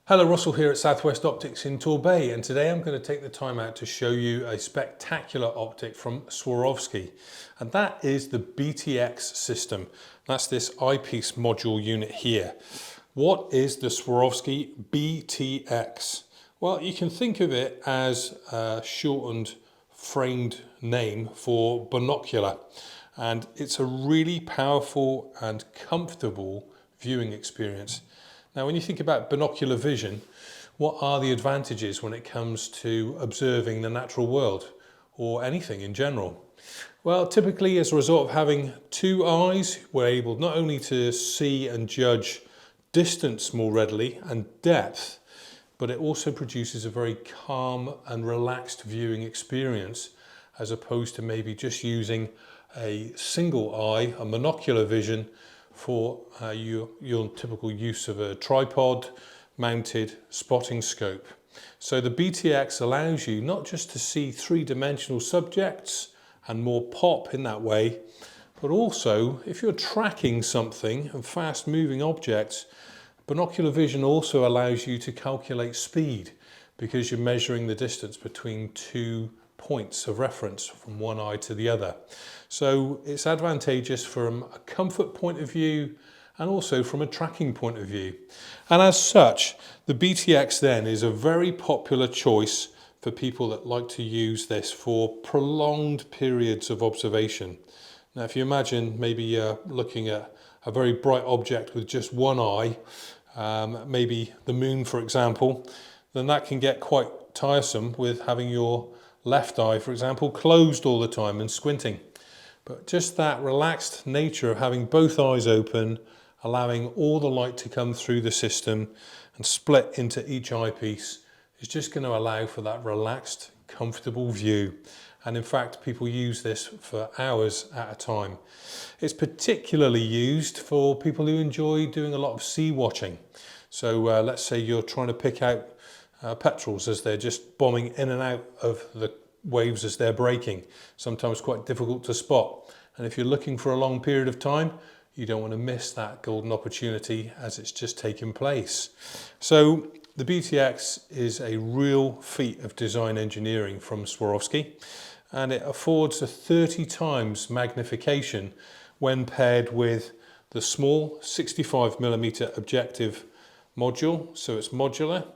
Hello, Russell here at Southwest Optics in Torbay, and today I'm going to take the time out to show you a spectacular optic from Swarovski, and that is the BTX system. That's this eyepiece module unit here. What is the Swarovski BTX? Well, you can think of it as a shortened framed name for binocular, and it's a really powerful and comfortable viewing experience. Now, when you think about binocular vision, what are the advantages when it comes to observing the natural world or anything in general? Well, typically as a result of having two eyes, we're able not only to see and judge distance more readily and depth, but it also produces a very calm and relaxed viewing experience, as opposed to maybe just using a single eye, a monocular vision, for your typical use of a tripod mounted spotting scope. So the BTX allows you not just to see three-dimensional subjects and more pop in that way, but also if you're tracking something and fast moving objects, binocular vision also allows you to calculate speed, because you're measuring the distance between two points of reference from one eye to the other. So it's advantageous from a comfort point of view and also from a tracking point of view. And as such, the BTX then is a very popular choice for people that like to use this for prolonged periods of observation. Now, if you imagine maybe you're looking at a very bright object with just one eye, maybe the moon, for example, then that can get quite tiresome with having your left eye, for example, closed all the time and squinting. But just that relaxed nature of having both eyes open, allowing all the light to come through the system and split into each eyepiece, is just going to allow for that relaxed, comfortable view. And in fact, people use this for hours at a time. It's particularly used for people who enjoy doing a lot of sea watching. So let's say you're trying to pick out petrels as they're just bombing in and out of the waves as they're breaking. Sometimes quite difficult to spot. And if you're looking for a long period of time, you don't want to miss that golden opportunity as it's just taken place. So the BTX is a real feat of design engineering from Swarovski, and it affords a 30 times magnification when paired with the small 65mm objective module. So it's modular,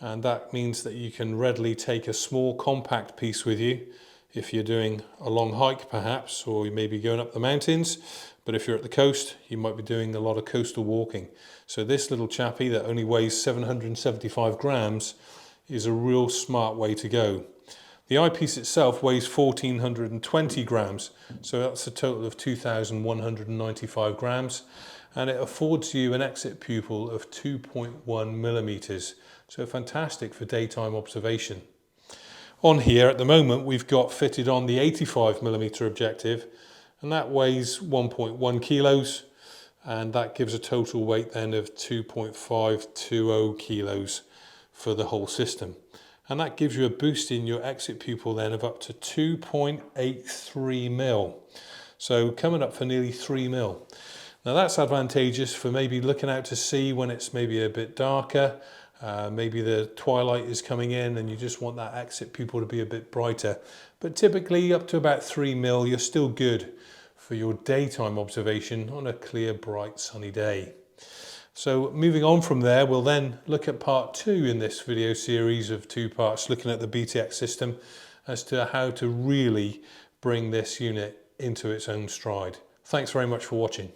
and that means that you can readily take a small compact piece with you if you're doing a long hike perhaps, or you may be going up the mountains. But if you're at the coast, you might be doing a lot of coastal walking. So this little chappy that only weighs 775 grams is a real smart way to go. The eyepiece itself weighs 1420 grams, so that's a total of 2195 grams, and it affords you an exit pupil of 2.1 millimeters. So fantastic for daytime observation. On here at the moment we've got fitted on the 85mm objective, and that weighs 1.1 kilos, and that gives a total weight then of 2.520 kilos for the whole system. And that gives you a boost in your exit pupil then of up to 2.83 mil. So coming up for nearly 3 mil. Now that's advantageous for maybe looking out to sea when it's maybe a bit darker. Maybe the twilight is coming in and you just want that exit pupil to be a bit brighter. But typically up to about 3 mil, you're still good for your daytime observation on a clear, bright, sunny day. So moving on from there, we'll then look at part 2 in this video series of 2 parts, looking at the BTX system as to how to really bring this unit into its own stride. Thanks very much for watching.